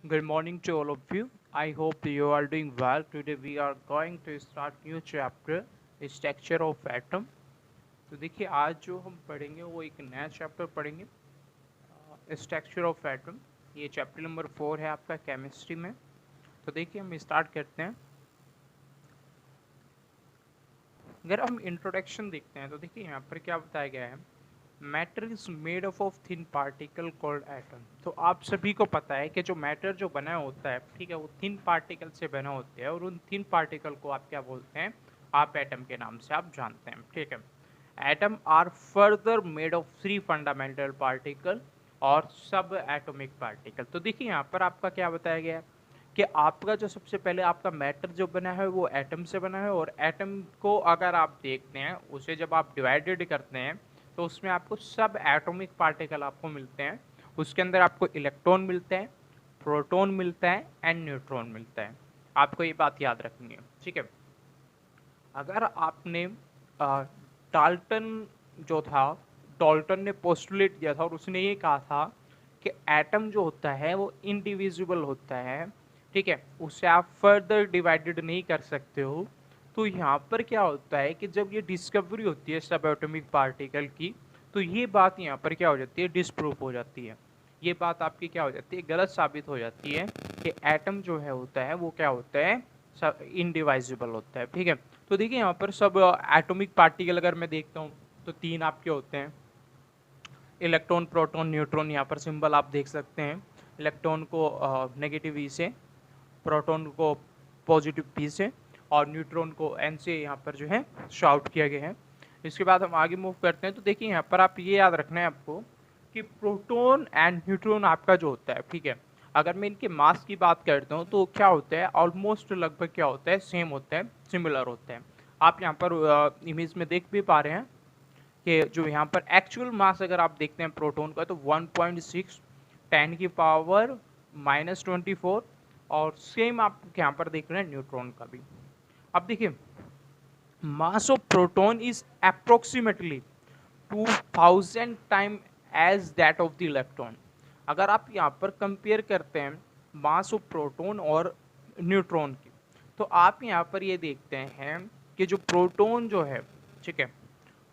Good morning to all of you. I hope you are doing well. Today we are going to start new chapter, structure of atom. तो देखिए आज जो हम पढ़ेंगे वो एक नया चैप्टर पढ़ेंगे, स्ट्रक्चर ऑफ एटम। ये चैप्टर नंबर 4 है आपका केमिस्ट्री में। तो देखिए हम स्टार्ट करते हैं। अगर हम इंट्रोडक्शन देखते हैं तो देखिए यहाँ पर क्या बताया गया है, matter is made of thin particle called atom. तो आप सभी को पता है कि जो मैटर जो बना होता है, ठीक है, वो थिन पार्टिकल से बना होते हैं और उन थिन पार्टिकल को आप क्या बोलते हैं, आप एटम के नाम से आप जानते हैं, ठीक है। Atom are further made of 3 fundamental particle और सब एटॉमिक पार्टिकल। तो देखिए यहाँ पर आपका क्या बताया गया है कि आपका जो सबसे पहले आपका मैटर जो बना है वो एटम से बना है, और एटम को अगर आप देखते हैं उसे जब आप डिवाइडेड करते हैं तो उसमें आपको सब एटॉमिक पार्टिकल आपको मिलते हैं। उसके अंदर आपको इलेक्ट्रॉन मिलते हैं, प्रोटॉन मिलता है एंड न्यूट्रॉन मिलता है। आपको ये बात याद रखनी है, ठीक है। अगर आपने डाल्टन जो था, डाल्टन ने पोस्टुलेट किया था और उसने ये कहा था कि एटम जो होता है वो इनडिविजिबल होता है, ठीक है, उसे आप फर्दर डिवाइडेड नहीं कर सकते हो। तो यहाँ पर क्या होता है कि जब ये डिस्कवरी होती है सब एटॉमिक पार्टिकल की, तो ये बात यहाँ पर क्या हो जाती है, डिसप्रूव हो जाती है। ये बात आपकी क्या हो जाती है, गलत साबित हो जाती है कि एटम जो है होता है वो क्या होता है, सब इनडिवाइजिबल होता है, ठीक है। तो देखिए यहाँ पर सब एटॉमिक पार्टिकल अगर मैं देखता हूँ तो 3 आपके होते हैं, इलेक्ट्रॉन प्रोटॉन न्यूट्रॉन। यहाँ पर सिंबल आप देख सकते हैं, इलेक्ट्रॉन को नेगेटिव ई से, प्रोटॉन को पॉजिटिव पी से और न्यूट्रॉन को एन से यहाँ पर जो है शॉर्ट किया गया है। इसके बाद हम आगे मूव करते हैं। तो देखिए यहाँ पर आप ये याद रखना है आपको कि प्रोटॉन एंड न्यूट्रॉन आपका जो होता है, ठीक है, अगर मैं इनके मास की बात करता हूँ तो क्या होता है, ऑलमोस्ट लगभग क्या होता है, सेम होता है, सिमिलर होता है। आप यहाँ पर इमेज में देख भी पा रहे हैं कि जो यहाँ पर एक्चुअल मास अगर आप देखते हैं प्रोटॉन का तो 1.6 10 की पावर -24, और सेम आप यहाँ पर देख रहे हैं न्यूट्रॉन का भी। अब देखिए mass of proton is approximately 2000 time as that of the electron. अगर आप यहाँ पर कंपेयर करते हैं मास ऑफ प्रोटॉन और न्यूट्रॉन की, तो आप यहाँ पर ये देखते हैं कि जो प्रोटॉन जो है, ठीक है,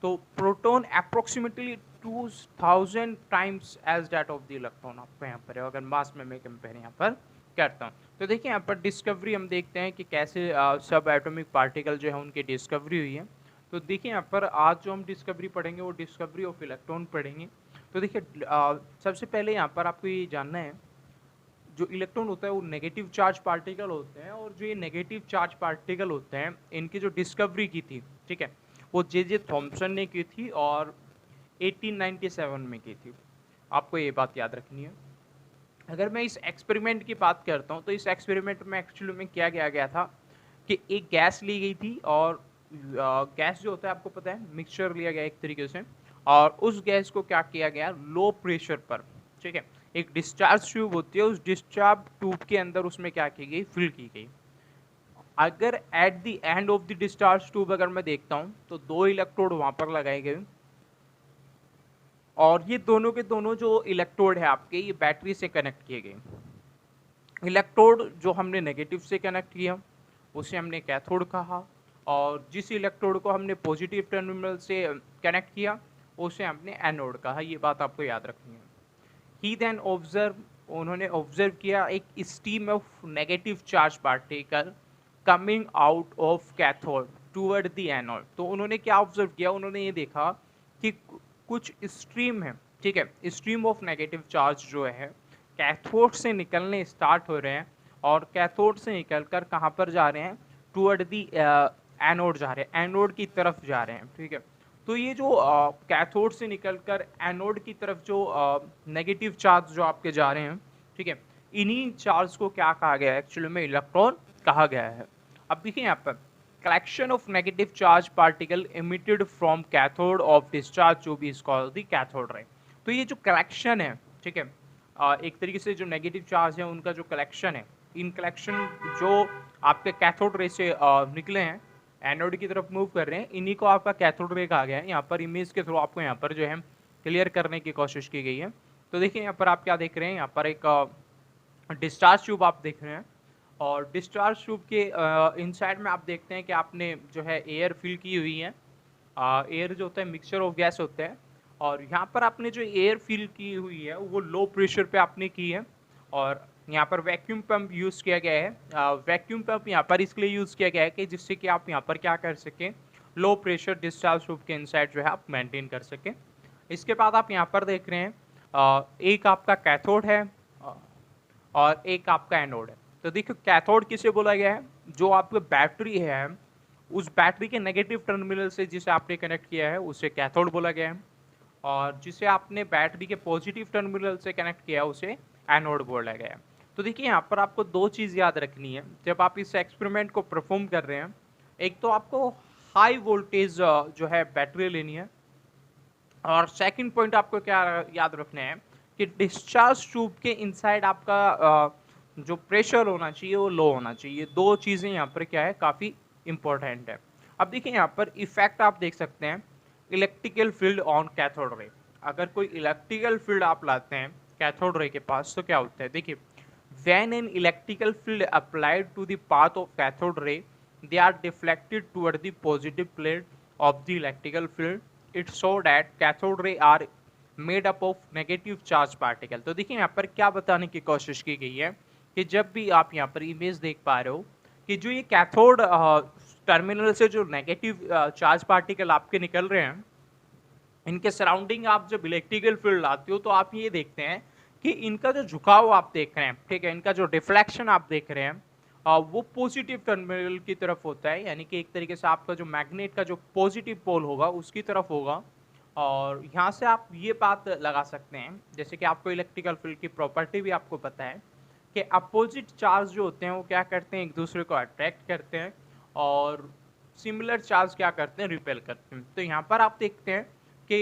तो proton approximately 2000 times as that of the electron आपको यहाँ पर है, अगर मास में मैं कंपेयर यहाँ पर करता हूँ। तो देखिए यहाँ पर डिस्कवरी हम देखते हैं कि कैसे सब एटॉमिक पार्टिकल जो है उनकी डिस्कवरी हुई है। तो देखिए यहाँ पर आज जो हम डिस्कवरी पढ़ेंगे वो डिस्कवरी ऑफ इलेक्ट्रॉन पढ़ेंगे। तो देखिए सबसे पहले यहाँ पर आपको ये जानना है, जो इलेक्ट्रॉन होता है वो नेगेटिव चार्ज पार्टिकल होते हैं, और जो ये नेगेटिव चार्ज पार्टिकल होते हैं इनकी जो डिस्कवरी की थी, ठीक है, वो जे थॉम्सन ने की थी और 1897 में की थी। आपको ये बात याद रखनी है। अगर मैं इस एक्सपेरिमेंट की बात करता हूँ तो इस एक्सपेरिमेंट में एक्चुअली में क्या किया गया था कि एक गैस ली गई थी, और गैस जो होता है आपको पता है मिक्सचर लिया गया एक तरीके से, और उस गैस को क्या किया गया, लो प्रेशर पर, ठीक है, एक डिस्चार्ज ट्यूब होती है, उस डिस्चार्ज ट्यूब के अंदर उसमें क्या की गई, फिल की गई। अगर at the end of the discharge tube अगर मैं देखता हूँ तो 2 इलेक्ट्रोड वहां पर लगाए गए, और ये दोनों के दोनों जो इलेक्ट्रोड है आपके, ये बैटरी से कनेक्ट किए गए। इलेक्ट्रोड जो हमने नेगेटिव से कनेक्ट किया उसे हमने कैथोड कहा, और जिस इलेक्ट्रोड को हमने पॉजिटिव टर्मिनल से कनेक्ट किया उसे हमने एनोड कहा। ये बात आपको याद रखनी है। ही देन ऑब्जर्व, उन्होंने ऑब्जर्व किया एक stream of negative charge particle coming out of cathode toward the anode. तो उन्होंने क्या ऑब्जर्व किया, उन्होंने ये देखा कि कुछ स्ट्रीम है, ठीक है, स्ट्रीम ऑफ नेगेटिव चार्ज जो है कैथोड से निकलने स्टार्ट हो रहे हैं, और कैथोड से निकलकर कहाँ पर जा रहे हैं, टूवर्ड दी एनोड जा रहे हैं, एनोड की तरफ जा रहे हैं, ठीक है। तो ये जो कैथोड से निकलकर एनोड की तरफ जो नेगेटिव चार्ज जो आपके जा रहे हैं, ठीक है, इन्हीं चार्ज को क्या कहा गया है, एक्चुअली में इलेक्ट्रॉन कहा गया है। अब देखिए यहाँ पर collection of negative charge particle emitted from cathode of discharge tube is called the cathode ray। तो ये जो कलेक्शन है, ठीक है, एक तरीके से जो नेगेटिव चार्ज है उनका जो कलेक्शन है, इन कलेक्शन जो आपके कैथोड रे से निकले हैं, एनोड की तरफ मूव कर रहे हैं, इन्हीं को आपका कैथोड रे कहा गया है। यहाँ पर इमेज के थ्रू आपको यहाँ पर जो है क्लियर करने की कोशिश की गई है। तो देखिए यहाँ पर आप क्या देख रहे हैं, यहाँ पर एक डिस्चार्ज ट्यूब आप देख रहे हैं और डिस्चार्ज ट्यूब के इनसाइड में आप देखते हैं कि आपने जो है एयर फिल की हुई है। एयर जो होता है मिक्सचर ऑफ गैस होते हैं और यहाँ पर आपने जो एयर फिल की हुई है वो लो प्रेशर पे आपने की है और यहाँ पर वैक्यूम पंप यूज़ किया गया है। वैक्यूम पंप यहाँ पर इसलिए यूज़ किया गया है कि जिससे कि आप यहाँ पर क्या कर सकें, लो प्रेशर डिस्चार्ज ट्यूब के इनसाइड जो है आप मेंटेन कर सकें। इसके बाद आप यहाँ पर देख रहे हैं एक आपका कैथोड है और एक आपका एनोड है। तो देखो कैथोड किसे बोला गया है, जो आपकी बैटरी है उस बैटरी के नेगेटिव टर्मिनल से जिसे आपने कनेक्ट किया है उसे कैथोड बोला गया है और जिसे आपने बैटरी के पॉजिटिव टर्मिनल से कनेक्ट किया है उसे एनोड बोला गया है। तो देखिए यहाँ पर आपको दो चीज़ याद रखनी है जब आप इस एक्सपेरिमेंट को परफॉर्म कर रहे हैं। एक तो आपको हाई वोल्टेज जो है बैटरी लेनी है और सेकंड पॉइंट आपको क्या याद रखना है कि डिस्चार्ज ट्यूब के इनसाइड आपका जो प्रेशर होना चाहिए वो लो होना चाहिए। दो चीज़ें यहाँ पर क्या है काफ़ी इंपॉर्टेंट है। अब देखिए यहाँ पर इफेक्ट आप देख सकते हैं electrical field on cathode ray. अगर कोई इलेक्ट्रिकल फील्ड आप लाते हैं कैथोड रे के पास तो क्या होता है, देखिए when an electrical field applied to the path of cathode ray they are deflected toward the positive plate of the electrical field. It show that cathode ray are made up of negative charge particle। तो देखिए यहाँ पर क्या बताने की कोशिश की गई है कि जब भी आप यहाँ पर इमेज देख पा रहे हो कि जो ये कैथोड टर्मिनल से जो नेगेटिव चार्ज पार्टिकल आपके निकल रहे हैं इनके सराउंडिंग आप जब इलेक्ट्रिकल फील्ड लाते हो तो आप ये देखते हैं कि इनका जो झुकाव आप देख रहे हैं, ठीक है, इनका जो डिफ्लेक्शन आप देख रहे हैं वो पॉजिटिव टर्मिनल की तरफ होता है, यानी कि एक तरीके से आपका जो मैग्नेट का जो पॉजिटिव पोल होगा उसकी तरफ होगा। और यहाँ से आप ये बात लगा सकते हैं जैसे कि आपको इलेक्ट्रिकल फील्ड की प्रॉपर्टी भी आपको पता है कि अपोजिट चार्ज जो होते हैं वो क्या करते हैं, एक दूसरे को अट्रैक्ट करते हैं और सिमिलर चार्ज क्या करते हैं, रिपेल करते हैं। तो यहाँ पर आप देखते हैं कि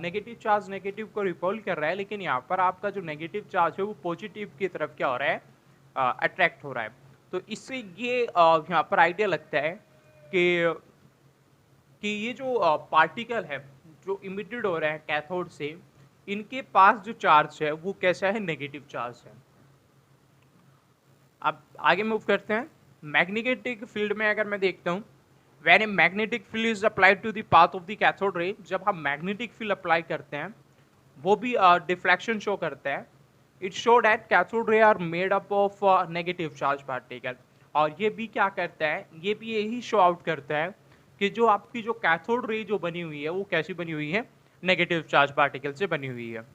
नेगेटिव चार्ज नेगेटिव को रिपेल कर रहा है, लेकिन यहाँ पर आपका जो नेगेटिव चार्ज है वो पॉजिटिव की तरफ क्या हो रहा है, अट्रैक्ट हो रहा है। तो इससे ये यहाँ पर आइडिया लगता है कि ये जो पार्टिकल है जो इमिटेड हो रहे हैं कैथोड से, इनके पास जो चार्ज है वो कैसा है, नेगेटिव चार्ज है। अब आगे मूव करते हैं। मैग्नेटिक फील्ड में अगर मैं देखता हूँ when a magnetic field is applied to the path of the cathode ray, जब हम मैग्नेटिक फील्ड अप्लाई करते हैं वो भी डिफ्लेक्शन शो करता है। It show that cathode ray are made up of negative charge particle. और ये भी क्या करता है, ये भी यही शो आउट करता है कि जो आपकी जो कैथोड रे जो बनी हुई है वो कैसी बनी हुई है, नेगेटिव चार्ज पार्टिकल से बनी हुई है।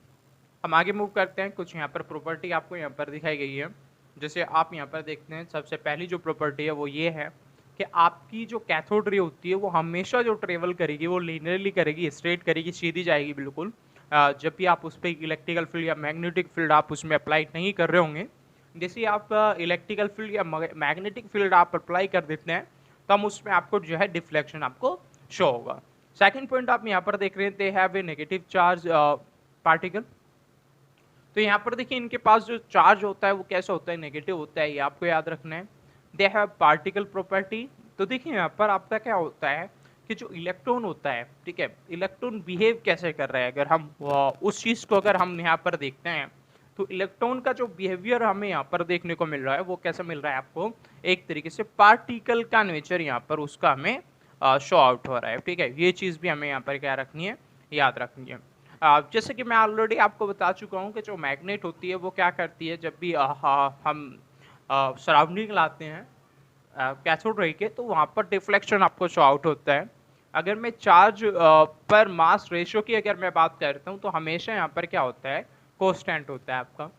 हम आगे मूव करते हैं। कुछ यहाँ पर प्रॉपर्टी आपको यहाँ पर दिखाई गई है, जैसे आप यहाँ पर देखते हैं सबसे पहली जो प्रॉपर्टी है वो ये है कि आपकी जो कैथोड रे होती है वो हमेशा जो ट्रेवल करेगी वो लीनियरली करेगी, स्ट्रेट करेगी, सीधी जाएगी बिल्कुल। जब भी आप उस पर इलेक्ट्रिकल फील्ड या मैग्नेटिक फील्ड आप उसमें अप्लाई नहीं कर रहे होंगे, जैसे आप इलेक्ट्रिकल फील्ड या मैग्नेटिक फील्ड आप अप्लाई कर देते हैं तो हम उसमें आपको जो है डिफ्लेक्शन आपको शो होगा। सेकेंड पॉइंट आप यहाँ पर देख रहे हैं, they have a negative charge particle. तो यहाँ पर देखिए इनके पास जो चार्ज होता है वो कैसा होता है, नेगेटिव होता है, ये आपको याद रखना है। They have particle property. तो देखिए यहाँ पर आपका क्या होता है कि जो इलेक्ट्रॉन होता है, ठीक है, इलेक्ट्रॉन बिहेव कैसे कर रहा है, अगर हम उस चीज़ को अगर हम यहाँ पर देखते हैं तो इलेक्ट्रॉन का जो बिहेवियर हमें यहाँ पर देखने को मिल रहा है वो कैसा मिल रहा है आपको, एक तरीके से पार्टिकल का नेचर यहाँ पर उसका हमें शो आउट हो रहा है। ठीक है, ये चीज़ भी हमें यहाँ पर क्या रखनी है, याद रखनी है। जैसे कि मैं ऑलरेडी आपको बता चुका हूँ कि जो मैग्नेट होती है वो क्या करती है, जब भी हम सराउंडिंग लाते हैं कैथोड रे के तो वहाँ पर डिफ्लेक्शन आपको शो आउट होता है। अगर मैं चार्ज पर मास रेशियो की अगर मैं बात करता हूँ तो हमेशा यहाँ पर क्या होता है, कांस्टेंट होता है आपका।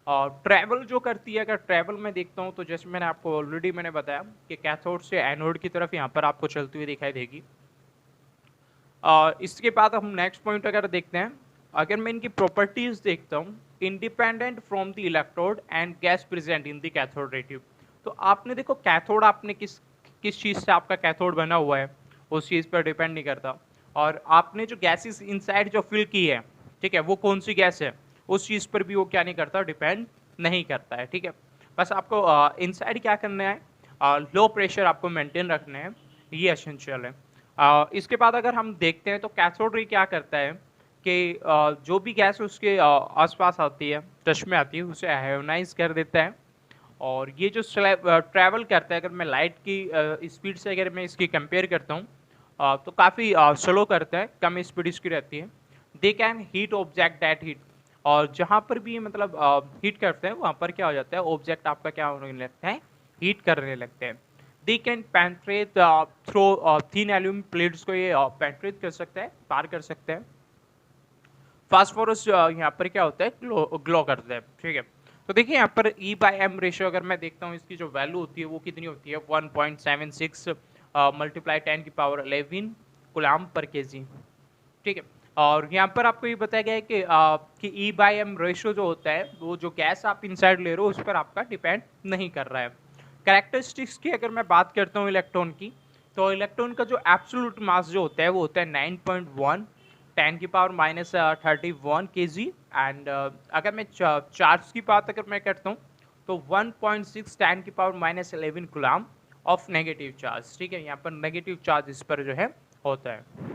और ट्रैवल जो करती है, अगर ट्रैवल में देखता हूँ तो जैसे मैंने आपको ऑलरेडी मैंने बताया कि कैथोड से एनोड की तरफ यहाँ पर आपको चलती हुई दिखाई देगी। इसके बाद हम नेक्स्ट पॉइंट अगर देखते हैं, अगर मैं इनकी प्रॉपर्टीज देखता हूँ, independent from the electrode and gas present in the cathode ray tube. तो आपने देखो कैथोड आपने किस चीज़ से आपका कैथोड बना हुआ है उस चीज़ पर डिपेंड नहीं करता, और आपने जो गैसेस इनसाइड जो फिल की है, ठीक है, वो कौन सी गैस है उस चीज़ पर भी वो क्या नहीं करता, डिपेंड नहीं करता है। ठीक है, बस आपको इनसाइड क्या करना है, लो प्रेशर आपको मेंटेन रखना है, ये एसेंशियल है। इसके बाद अगर हम देखते हैं तो कैथोड रे क्या करता है कि जो भी गैस उसके आसपास आती है, टच में आती है, उसे आयोनाइज कर देता है। और ये जो ट्रैवल करता है, अगर मैं लाइट की स्पीड से अगर मैं इसकी कंपेयर करता हूँ तो काफ़ी स्लो करता है, कम स्पीड इसकी रहती है। They can heat object that heat, और जहाँ पर भी मतलब हीट करते हैं वहाँ पर क्या हो जाता है, ऑब्जेक्ट आपका क्या होने लगता है, हीट करने लगते हैं। They can penetrate through thin aluminium plates को ये पेंट्रेट कर सकता है, पार कर सकते हैं। फास्फोरस यहाँ पर क्या होता है, ग्लो करता है, ठीक है। तो देखिए यहाँ पर ई बाई एम रेशियो अगर मैं देखता हूँ, इसकी जो वैल्यू होती है वो कितनी होती है, 1.76 मल्टीप्लाई 10 की पावर 11 गुलाम पर केजी, ठीक है। और यहाँ पर आपको ये बताया गया है कि ई बाई एम रेशियो जो होता है वो जो गैस आप इनसाइड ले रहे हो उस पर आपका डिपेंड नहीं कर रहा है। कैरेक्टरिस्टिक्स की अगर मैं बात करता हूँ इलेक्ट्रॉन की, तो इलेक्ट्रॉन का जो एब्सोल्यूट मास जो होता है वो होता है 9.1 10 की पावर माइनस 31 केजी। एंड अगर मैं चार्ज की बात अगर मैं करता हूँ तो 1.6 10 की power minus 11 Ghulam of negative charge, ठीक है। यहाँ पर नेगेटिव चार्ज इस पर जो है होता है।